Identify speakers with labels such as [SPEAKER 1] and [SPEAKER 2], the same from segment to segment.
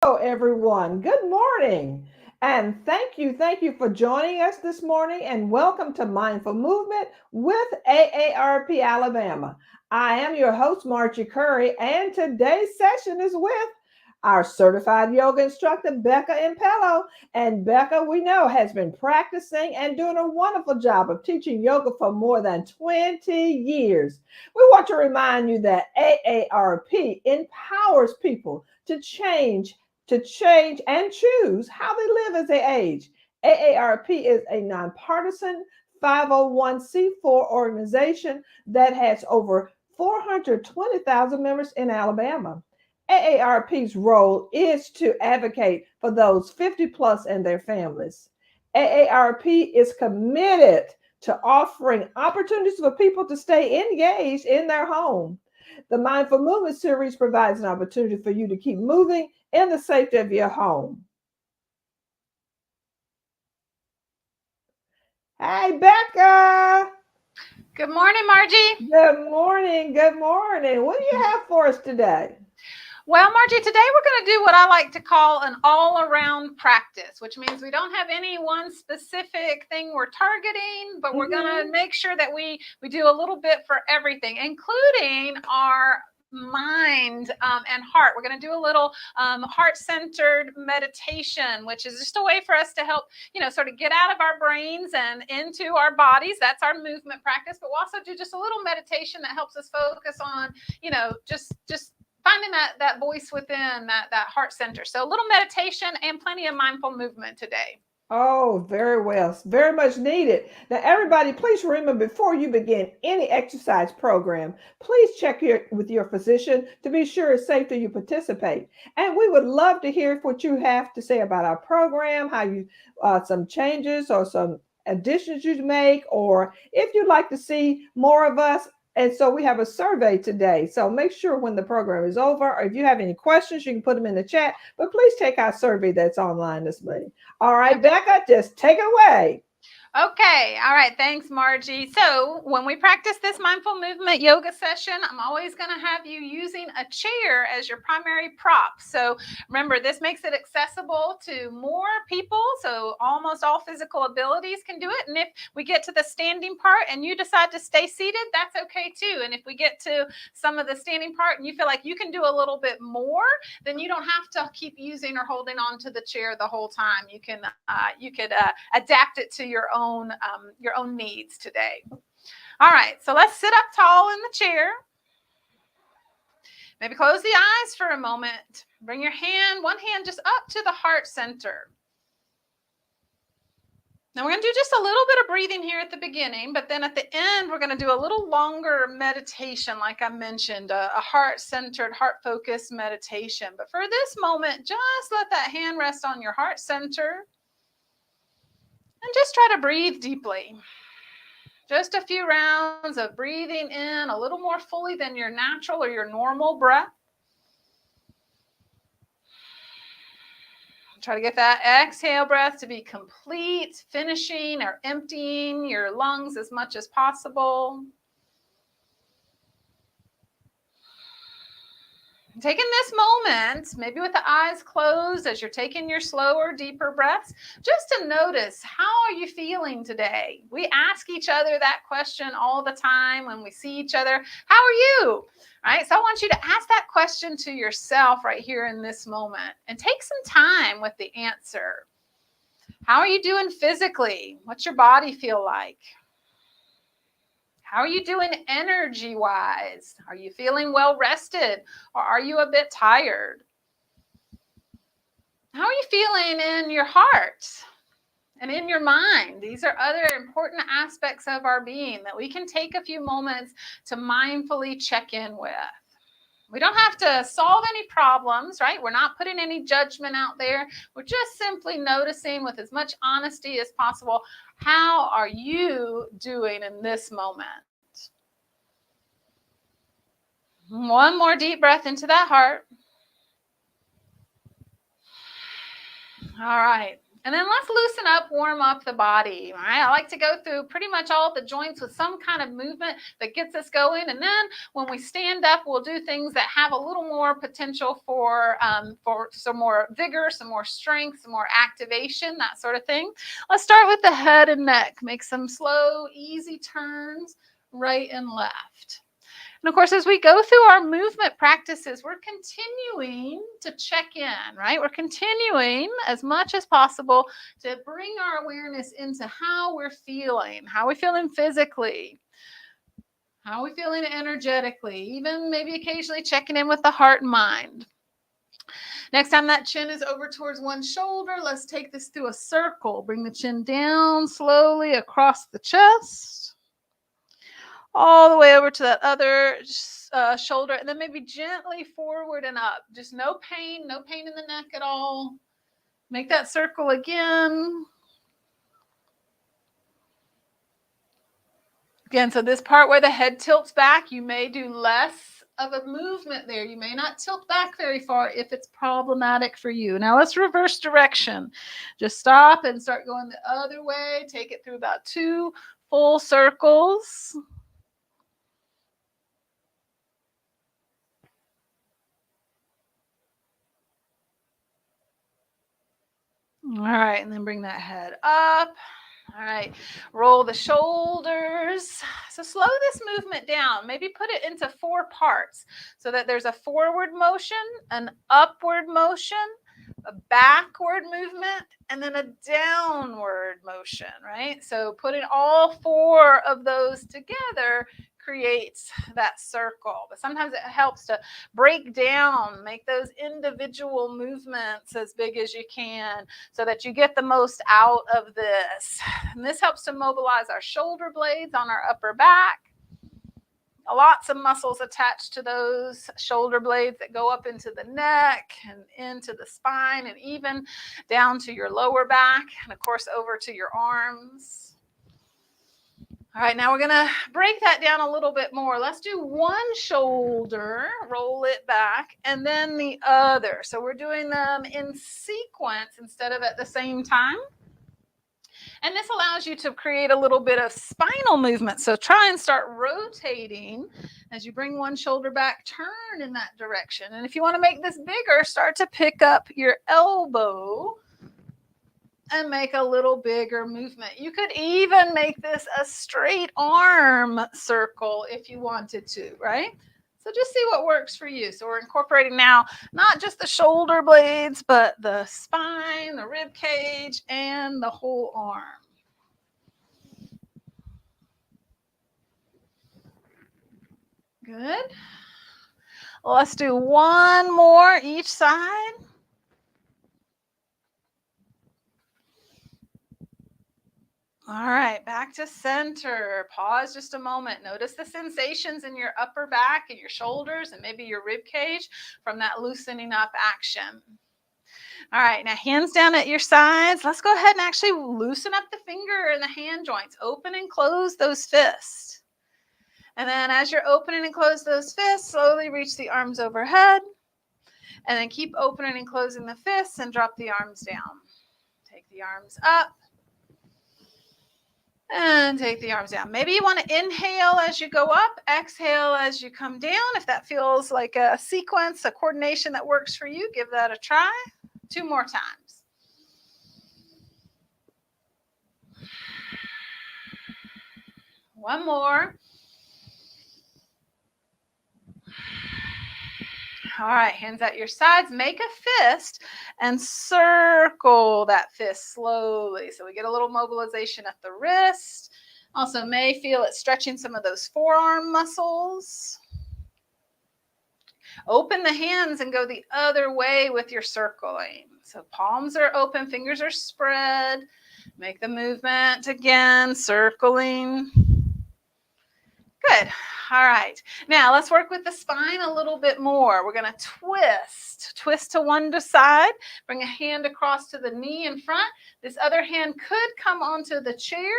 [SPEAKER 1] Hello, everyone. Good morning. And thank you for joining us this morning and welcome to Mindful Movement with AARP Alabama. I am your host, Margie Curry, and today's session is with our certified yoga instructor, Becca Impello. And Becca, we know, has been practicing and doing a wonderful job of teaching yoga for more than 20 years. We want to remind you that AARP empowers people to change and choose how they live as they age. AARP is a nonpartisan 501c4 organization that has over 420,000 members in Alabama. AARP's role is to advocate for those 50 plus and their families. AARP is committed to offering opportunities for people to stay engaged in their home. The Mindful Movement series provides an opportunity for you to keep moving in the safety of your home. Hey, Becca.
[SPEAKER 2] Good morning, Margie.
[SPEAKER 1] Good morning. Good morning. What do you have for us today?
[SPEAKER 2] Well, Margie, today we're going to do what I like to call an all-around practice, which means we don't have any one specific thing we're targeting, but we're going to make sure that we do a little bit for everything, including our mind and heart. We're going to do a little heart-centered meditation, which is just a way for us to help, sort of get out of our brains and into our bodies. That's our movement practice. But we'll also do just a little meditation that helps us focus on, just finding that voice within that heart center. So a little meditation and plenty of mindful movement today.
[SPEAKER 1] Oh, very well. Very much needed. Now, everybody, please remember before you begin any exercise program, please check with your physician to be sure it's safe that you participate. And we would love to hear what you have to say about our program, how you, some changes or some additions you make, or if you'd like to see more of us. And so we have a survey today. So make sure when the program is over, or if you have any questions, you can put them in the chat. But please take our survey that's online this morning. All right, Becca, just take it away.
[SPEAKER 2] Okay. All right. Thanks, Margie. So when we practice this mindful movement yoga session, I'm always going to have you using a chair as your primary prop. So remember, this makes it accessible to more people. So almost all physical abilities can do it. And if we get to the standing part and you decide to stay seated, that's okay too. And if we get to some of the standing part and you feel like you can do a little bit more, then you don't have to keep using or holding on to the chair the whole time. You could adapt it to your own needs today. All right, so let's sit up tall in the chair. Maybe close the eyes for a moment. Bring one hand just up to the heart center. Now we're going to do just a little bit of breathing here at the beginning, but then at the end, we're going to do a little longer meditation, like I mentioned, a heart-centered, heart-focused meditation. But for this moment, just let that hand rest on your heart center and just try to breathe deeply. Just a few rounds of breathing in a little more fully than your natural or your normal breath. Try to get that exhale breath to be complete, finishing or emptying your lungs as much as possible. Taking this moment, maybe with the eyes closed as you're taking your slower, deeper breaths, just to notice, how are you feeling today? We ask each other that question all the time when we see each other. How are you? All right, so I want you to ask that question to yourself right here in this moment and take some time with the answer. How are you doing physically? What's your body feel like? How are you doing energy-wise? Are you feeling well rested or are you a bit tired? How are you feeling in your heart and in your mind? These are other important aspects of our being that we can take a few moments to mindfully check in with. We don't have to solve any problems, right? We're not putting any judgment out there. We're just simply noticing with as much honesty as possible, how are you doing in this moment? One more deep breath into that heart. All right. And then let's loosen up, warm up the body. All right. I like to go through pretty much all the joints with some kind of movement that gets us going. And then when we stand up, we'll do things that have a little more potential for some more vigor, some more strength, some more activation, that sort of thing. Let's start with the head and neck. Make some slow, easy turns right and left. And of course, as we go through our movement practices, we're continuing to check in, right? We're continuing as much as possible to bring our awareness into how we're feeling physically, how are we feeling energetically, even maybe occasionally checking in with the heart and mind. Next time that chin is over towards one shoulder, let's take this through a circle. Bring the chin down slowly across the chest, all the way over to that other shoulder, and then maybe gently forward and up. Just no pain in the neck at all. Make that circle again. Again, so this part where the head tilts back, you may do less of a movement there. You may not tilt back very far if it's problematic for you. Now let's reverse direction. Just stop and start going the other way. Take it through about 2 full circles. All right, and then bring that head up. All right, roll the shoulders. So slow this movement down. Maybe put it into 4 parts so that there's a forward motion, an upward motion, a backward movement, and then a downward motion, right? So putting all 4 of those together creates that circle. But sometimes it helps to break down, make those individual movements as big as you can so that you get the most out of this. And this helps to mobilize our shoulder blades on our upper back. Lots of muscles attached to those shoulder blades that go up into the neck and into the spine and even down to your lower back and of course over to your arms. All right, now we're going to break that down a little bit more. Let's do one shoulder, roll it back, and then the other. So we're doing them in sequence instead of at the same time. And this allows you to create a little bit of spinal movement. So try and start rotating as you bring one shoulder back, turn in that direction. And if you want to make this bigger, start to pick up your elbow and make a little bigger movement. You could even make this a straight arm circle if you wanted to, right? So just see what works for you. So we're incorporating now not just the shoulder blades, but the spine, the rib cage, and the whole arm. Good. Let's do one more each side. All right, back to center. Pause just a moment. Notice the sensations in your upper back and your shoulders and maybe your rib cage from that loosening up action. All right, now hands down at your sides. Let's go ahead and actually loosen up the finger and the hand joints. Open and close those fists. And then as you're opening and close those fists, slowly reach the arms overhead. And then keep opening and closing the fists and drop the arms down. Take the arms up. And take the arms down. Maybe you want to inhale as you go up, exhale as you come down. If that feels like a sequence, a coordination that works for you, give that a try. 2 more times. One more. All right, hands at your sides. Make a fist and circle that fist slowly. So we get a little mobilization at the wrist. Also may feel it stretching some of those forearm muscles. Open the hands and go the other way with your circling. So palms are open, fingers are spread. Make the movement again, circling. Good. All right. Now let's work with the spine a little bit more. We're going to twist to one side, bring a hand across to the knee in front. This other hand could come onto the chair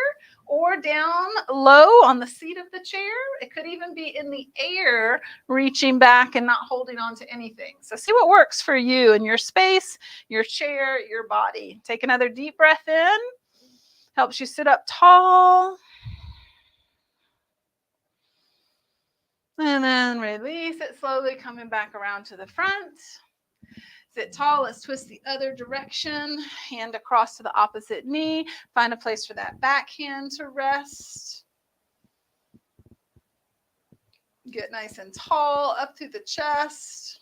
[SPEAKER 2] or down low on the seat of the chair. It could even be in the air, reaching back and not holding on to anything. So see what works for you in your space, your chair, your body. Take another deep breath in. Helps you sit up tall. And then release it slowly, coming back around to the front. Sit tall. Let's twist the other direction. Hand across to the opposite knee. Find a place for that back hand to rest. Get nice and tall up through the chest.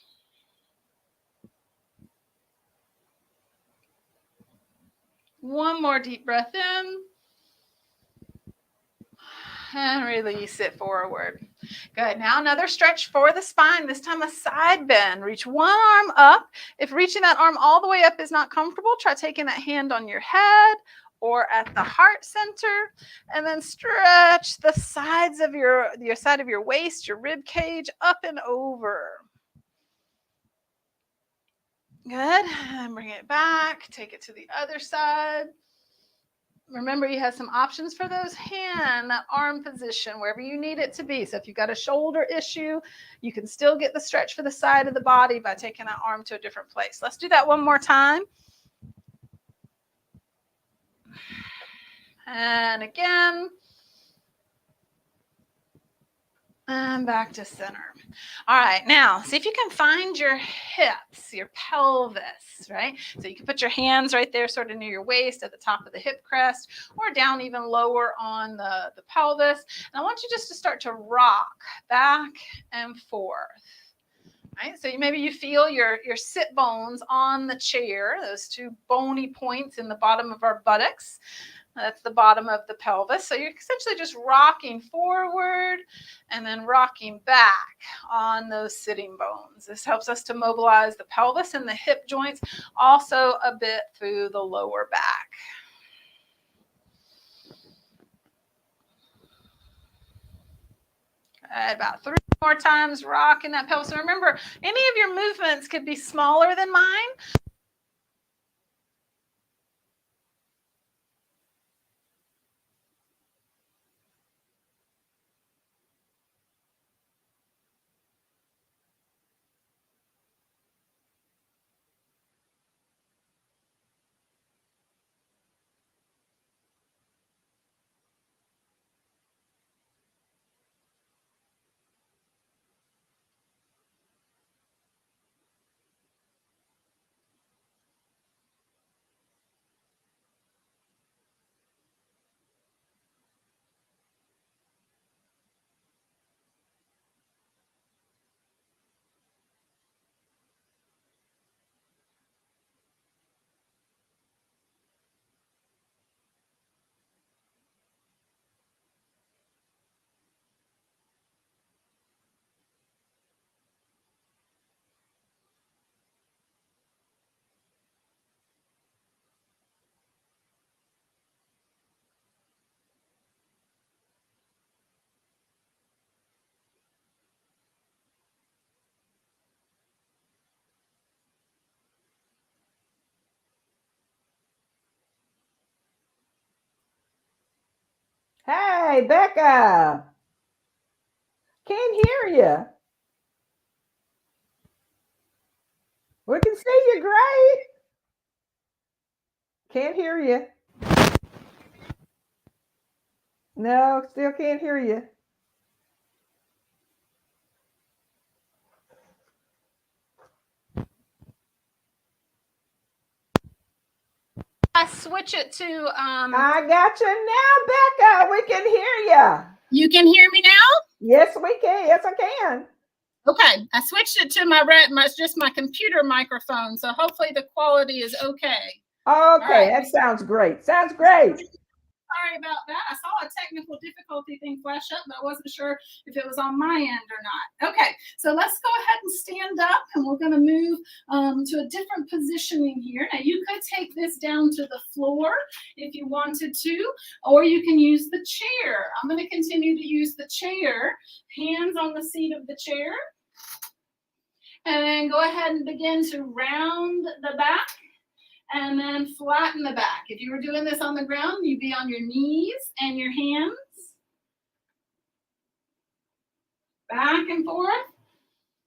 [SPEAKER 2] One more deep breath in. And release it forward. Good. Now another stretch for the spine, this time a side bend. Reach one arm up. If reaching that arm all the way up is not comfortable, try taking that hand on your head or at the heart center, and then stretch the sides of your side of your waist, your rib cage, up and over. Good. And bring it back. Take it to the other side. Remember, you have some options for those hand, that arm position, wherever you need it to be. So if you've got a shoulder issue, you can still get the stretch for the side of the body by taking that arm to a different place. Let's do that one more time. And again. And back to center. All right, now see if you can find your hips, your pelvis, right? So you can put your hands right there sort of near your waist at the top of the hip crest or down even lower on the pelvis. And I want you just to start to rock back and forth. Right? So maybe you feel your sit bones on the chair, those two bony points in the bottom of our buttocks. That's the bottom of the pelvis. So you're essentially just rocking forward and then rocking back on those sitting bones. This helps us to mobilize the pelvis and the hip joints, also a bit through the lower back. Good. About 3 more times rocking that pelvis. So remember, any of your movements could be smaller than mine.
[SPEAKER 1] Hey, Becca. Can't hear you. We can see you great. Can't hear you. No, still can't hear you.
[SPEAKER 2] I switch it to
[SPEAKER 1] I got you now, Becca. We can hear you.
[SPEAKER 3] You can hear me now?
[SPEAKER 1] Yes, we can. Yes, I can.
[SPEAKER 3] Okay, I switched it to my just my computer microphone, so hopefully the quality is okay.
[SPEAKER 1] Okay, right. That sounds great. Sounds great.
[SPEAKER 3] Sorry about that. I saw a technical difficulty thing flash up, but I wasn't sure if it was on my end or not. Okay, so let's go ahead and stand up, and we're going to move to a different positioning here. Now, you could take this down to the floor if you wanted to, or you can use the chair. I'm going to continue to use the chair, hands on the seat of the chair. And then go ahead and begin to round the back and then flatten the back. If you were doing this on the ground, you'd be on your knees and your hands. Back and forth.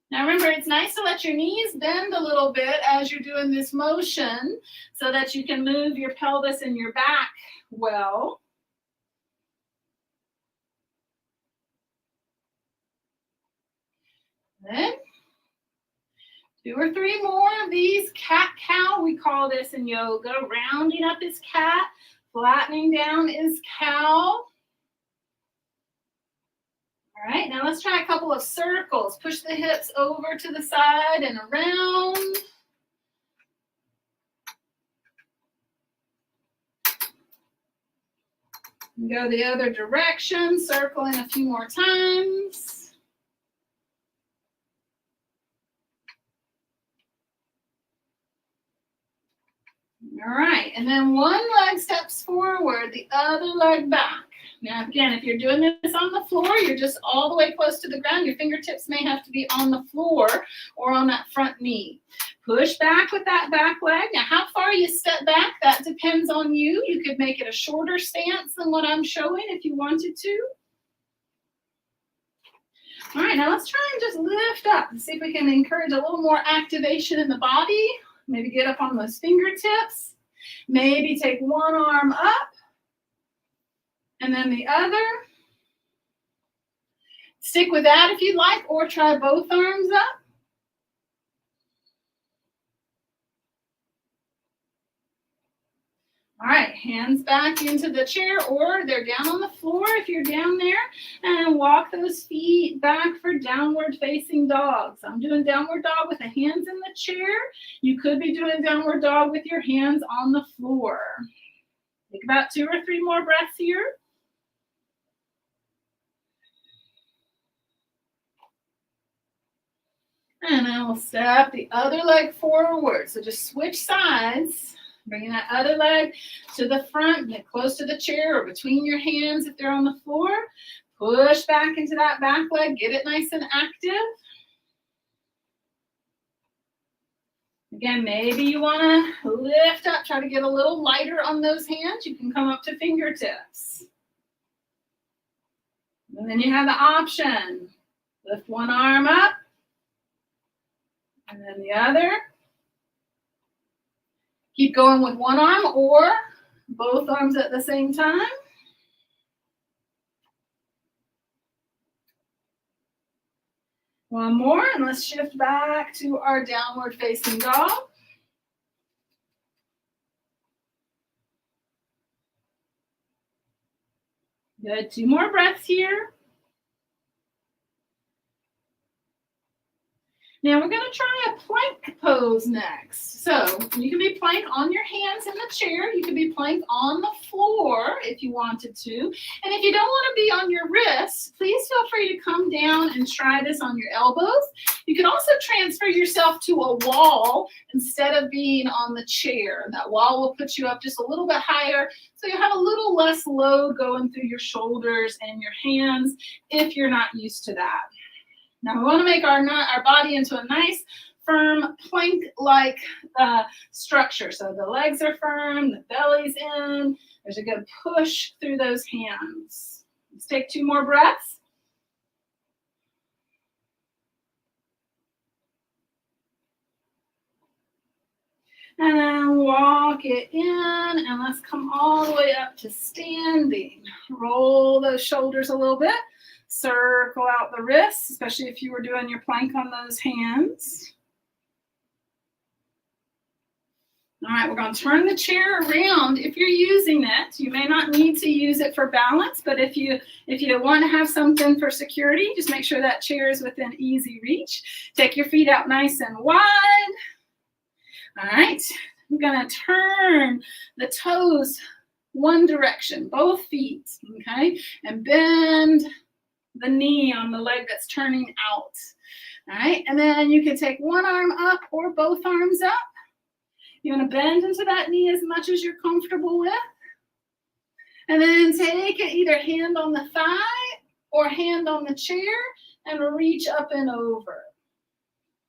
[SPEAKER 3] Now remember, it's nice to let your knees bend a little bit as you're doing this motion so that you can move your pelvis and your back well. Then 2 or 3 more of these cat-cow. We call this in yoga. Rounding up is cat, flattening down is cow. All right, now let's try a couple of circles. Push the hips over to the side and around. Go the other direction, circling a few more times. All right, and then one leg steps forward, the other leg back. Now, again, if you're doing this on the floor, you're just all the way close to the ground. Your fingertips may have to be on the floor or on that front knee. Push back with that back leg. Now, how far you step back, that depends on you. You could make it a shorter stance than what I'm showing if you wanted to. All right, now let's try and just lift up and see if we can encourage a little more activation in the body. Maybe get up on those fingertips. Maybe take one arm up and then the other. Stick with that if you'd like, or try both arms up. All right, hands back into the chair, or they're down on the floor if you're down there, and walk those feet back for downward facing dog. So I'm doing downward dog with the hands in the chair. You could be doing downward dog with your hands on the floor. Take about 2 or 3 more breaths here. And then we'll step the other leg forward. So just switch sides. Bringing that other leg to the front, get close to the chair or between your hands if they're on the floor. Push back into that back leg, get it nice and active. Again, maybe you want to lift up, try to get a little lighter on those hands. You can come up to fingertips. And then you have the option. Lift one arm up, and then the other. Keep going with one arm or both arms at the same time. One more, and let's shift back to our downward facing dog. Good, 2 more breaths here. Now we're going to try a plank pose next. So you can be plank on your hands in the chair. You can be plank on the floor if you wanted to. And if you don't want to be on your wrists, please feel free to come down and try this on your elbows. You can also transfer yourself to a wall instead of being on the chair. That wall will put you up just a little bit higher, so you have a little less load going through your shoulders and your hands if you're not used to that. Now we want to make our body into a nice, firm, plank-like structure. So the legs are firm, the belly's in. There's a good push through those hands. Let's take 2 more breaths. And then walk it in, and let's come all the way up to standing. Roll those shoulders a little bit. Circle out the wrists, especially if you were doing your plank on those hands. All right, we're going to turn the chair around. If you're using it, you may not need to use it for balance, but if you want to have something for security, just make sure that chair is within easy reach. Take your feet out nice and wide. All right, I'm going to turn the toes one direction, both feet, okay? And bend the knee on the leg that's turning out. All right, and then you can take one arm up or both arms up. You want to bend into that knee as much as you're comfortable with. And then take it either hand on the thigh or hand on the chair and reach up and over.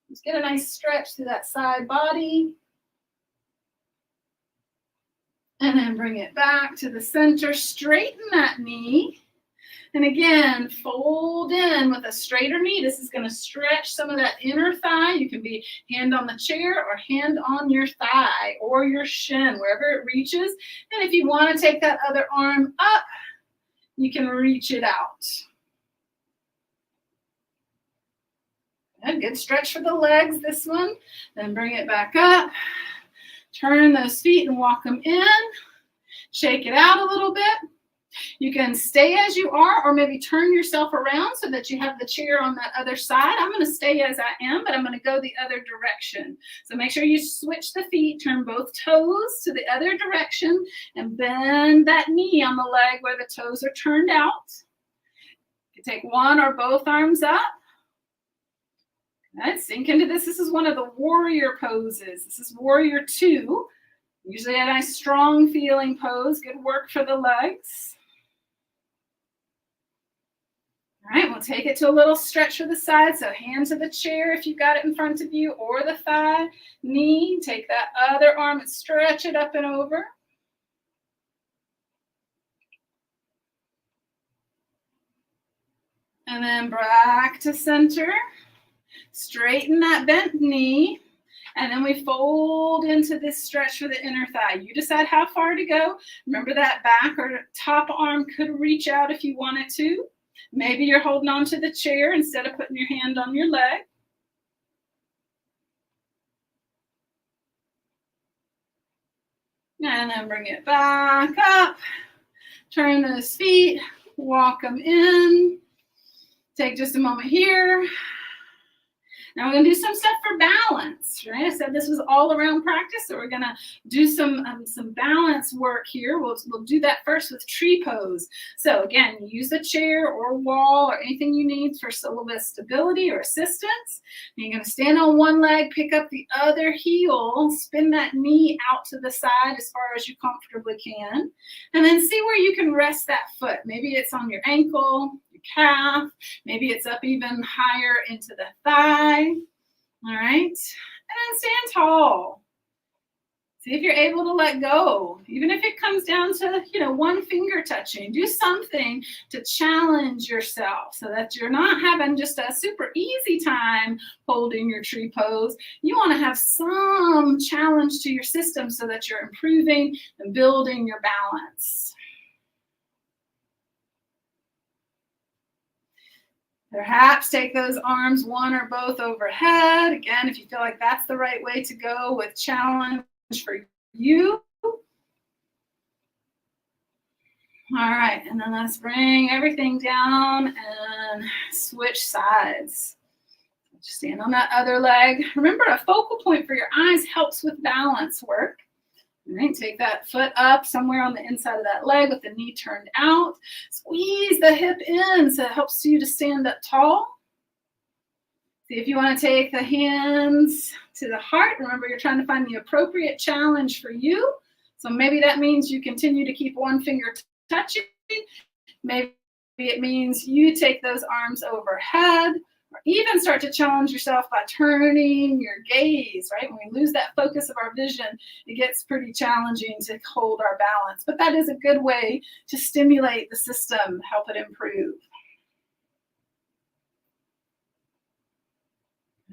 [SPEAKER 3] Just get a nice stretch through that side body. And then bring it back to the center. Straighten that knee. And again, fold in with a straighter knee. This is going to stretch some of that inner thigh. You can be hand on the chair or hand on your thigh or your shin, wherever it reaches. And if you want to take that other arm up, you can reach it out. Good stretch for the legs, this one. Then bring it back up. Turn those feet and walk them in. Shake it out a little bit. You can stay as you are or maybe turn yourself around so that you have the chair on that other side. I'm going to stay as I am, but I'm going to go the other direction. So make sure you switch the feet, turn both toes to the other direction, and bend that knee on the leg where the toes are turned out. You can take one or both arms up. Let's sink into this. This is one of the warrior poses. This is warrior 2. Usually a nice strong feeling pose. Good work for the legs. All right, we'll take it to a little stretch for the side. So hand to the chair if you've got it in front of you, or the thigh, knee. Take that other arm and stretch it up and over. And then back to center. Straighten that bent knee. And then we fold into this stretch for the inner thigh. You decide how far to go. Remember that back or top arm could reach out if you wanted to. Maybe you're holding on to the chair instead of putting your hand on your leg. And then bring it back up. Turn those feet, walk them in. Take just a moment here. Now we're going to do some stuff for balance, right? I said this was all around practice, so we're going to do some balance work here. We'll do that first with tree pose. So again, use a chair or wall or anything you need for a little bit of stability or assistance. And you're going to stand on one leg, pick up the other heel, spin that knee out to the side as far as you comfortably can, and then see where you can rest that foot. Maybe it's on your ankle, calf, maybe it's up even higher into the thigh. All right, and then stand tall. See if you're able to let go, even if it comes down to, one finger touching. Do something to challenge yourself so that you're not having just a super easy time holding your tree pose. You want to have some challenge to your system so that you're improving and building your balance. Perhaps take those arms, one or both overhead. Again, if you feel like that's the right way to go with challenge for you. All right, and then let's bring everything down and switch sides. Just stand on that other leg. Remember, a focal point for your eyes helps with balance work. All right, take that foot up somewhere on the inside of that leg with the knee turned out. Squeeze the hip in so it helps you to stand up tall. See if you want to take the hands to the heart. Remember, you're trying to find the appropriate challenge for you. So maybe that means you continue to keep one finger touching. Maybe it means you take those arms overhead. Or even start to challenge yourself by turning your gaze, right? When we lose that focus of our vision, it gets pretty challenging to hold our balance. But that is a good way to stimulate the system, help it improve.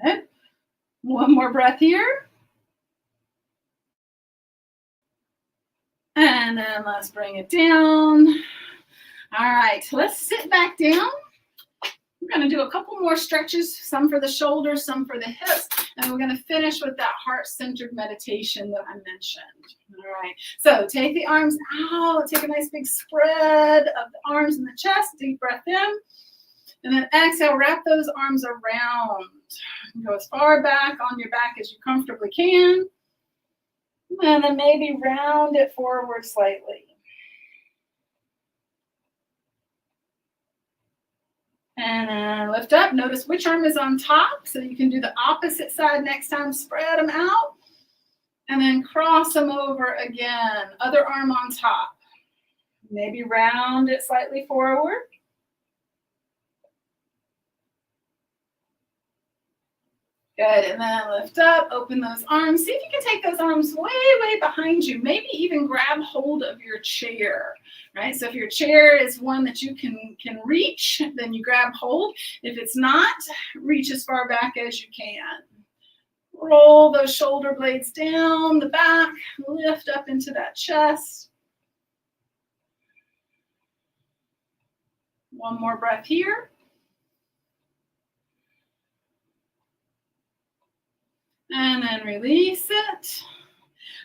[SPEAKER 3] Okay. One more breath here. And then let's bring it down. All right, let's sit back down. We're going to do a couple more stretches, some for the shoulders, some for the hips, and we're going to finish with that heart-centered meditation that I mentioned. All right, so take the arms out, take a nice big spread of the arms in the chest, deep breath in, and then exhale, wrap those arms around. Go as far back on your back as you comfortably can, and then maybe round it forward slightly. And then lift up. Notice which arm is on top, so you can do the opposite side next time. Spread them out. And then cross them over again. Other arm on top. Maybe round it slightly forward. Good, and then lift up, open those arms. See if you can take those arms way, way behind you. Maybe even grab hold of your chair, right? So if your chair is one that you can reach, then you grab hold. If it's not, reach as far back as you can. Roll those shoulder blades down the back, lift up into that chest. One more breath here. And then release it.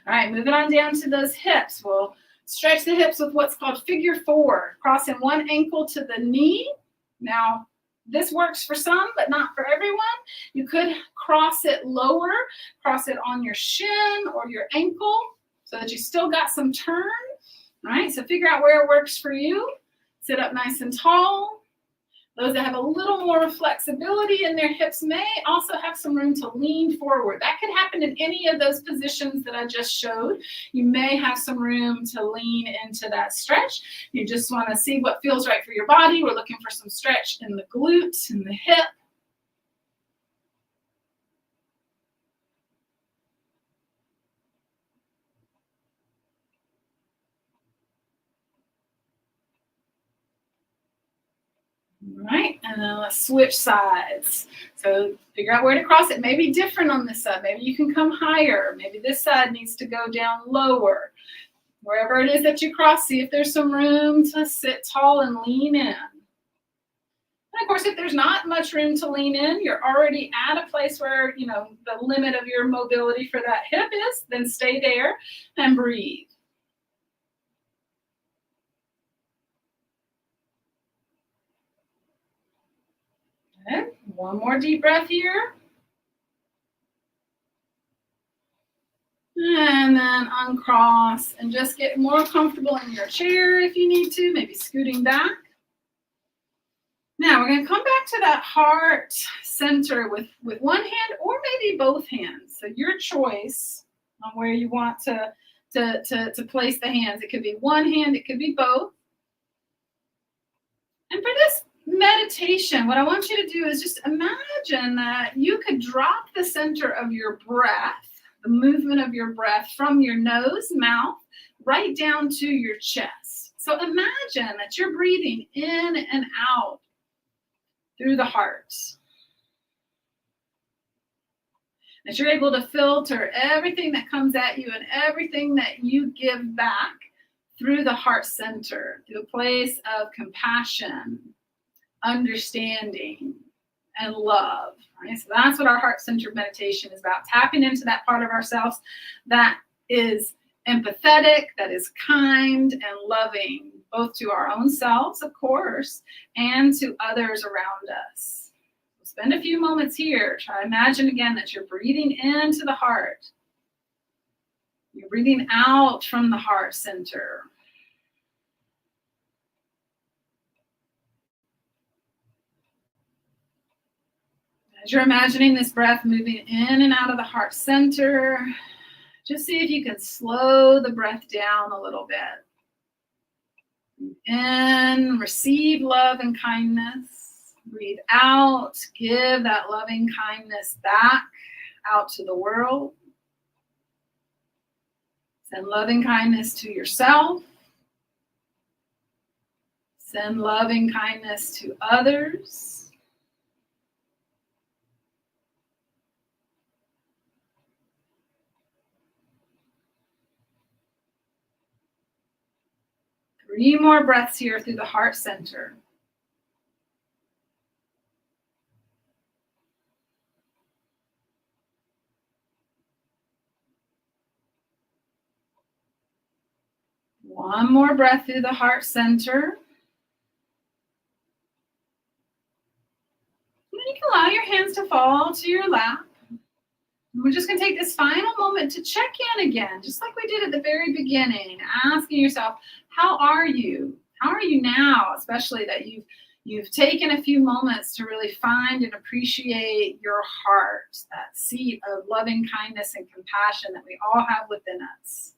[SPEAKER 3] All right, moving on down to those hips. We'll stretch the hips with what's called figure 4, crossing one ankle to the knee. Now, this works for some, but not for everyone. You could cross it lower, cross it on your shin or your ankle so that you still got some turn. All right, so figure out where it works for you. Sit up nice and tall. Those that have a little more flexibility in their hips may also have some room to lean forward. That could happen in any of those positions that I just showed. You may have some room to lean into that stretch. You just want to see what feels right for your body. We're looking for some stretch in the glutes and the hip. All right, and then let's switch sides. So figure out where to cross it. Maybe different on this side. Maybe you can come higher. Maybe this side needs to go down lower. Wherever it is that you cross, see if there's some room to sit tall and lean in. And of course, if there's not much room to lean in, you're already at a place where, you know, the limit of your mobility for that hip is, then stay there and breathe. Okay, one more deep breath here. And then uncross and just get more comfortable in your chair if you need to, maybe scooting back. Now we're going to come back to that heart center with one hand or maybe both hands. So your choice on where you want to place the hands. It could be one hand, it could be both. And for this meditation, what I want you to do is just imagine that you could drop the center of your breath, the movement of your breath from your nose, mouth, right down to your chest. So imagine that you're breathing in and out through the heart. That you're able to filter everything that comes at you and everything that you give back through the heart center, through a place of compassion, understanding, and love. Right? So that's what our heart-centered meditation is about, tapping into that part of ourselves that is empathetic, that is kind and loving, both to our own selves, of course, and to others around us. So spend a few moments here. Try to imagine again that you're breathing into the heart. You're breathing out from the heart center. As you're imagining this breath moving in and out of the heart center, just see if you can slow the breath down a little bit. In, receive love and kindness. Breathe out, give that loving kindness back out to the world. Send loving kindness to yourself. Send loving kindness to others. Three more breaths here through the heart center. One more breath through the heart center. And then you can allow your hands to fall to your lap. And we're just going to take this final moment to check in again, just like we did at the very beginning, asking yourself, how are you? How are you now? Especially that you've you've taken a few moments to really find and appreciate your heart, that seat of loving kindness and compassion that we all have within us.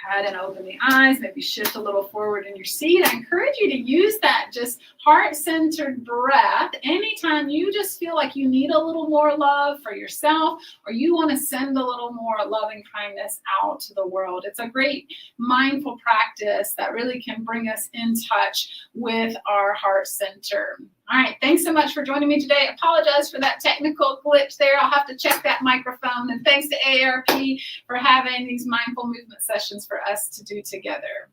[SPEAKER 3] Go ahead and open the eyes, maybe shift a little forward in your seat. I encourage you to use that just heart-centered breath anytime you just feel like you need a little more love for yourself, or you want to send a little more loving kindness out to the world. It's a great mindful practice that really can bring us in touch with our heart center. All right, thanks so much for joining me today. Apologize for that technical glitch there. I'll have to check that microphone. And thanks to AARP for having these mindful movement sessions for us to do together.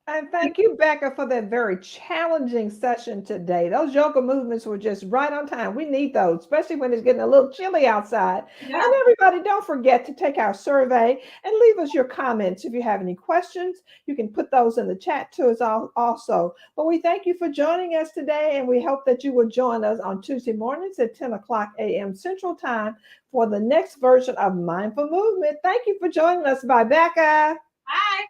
[SPEAKER 1] And thank you, Becca, for that very challenging session today. Those yoga movements were just right on time. We need those, especially when it's getting a little chilly outside.
[SPEAKER 3] Yeah.
[SPEAKER 1] And everybody, don't forget to take our survey and leave us your comments. If you have any questions, you can put those in the chat to us also. But we thank you for joining us today, and we hope that you will join us on Tuesday mornings at 10 o'clock a.m. Central Time for the next version of Mindful Movement. Thank you for joining us. Bye, Becca.
[SPEAKER 3] Bye.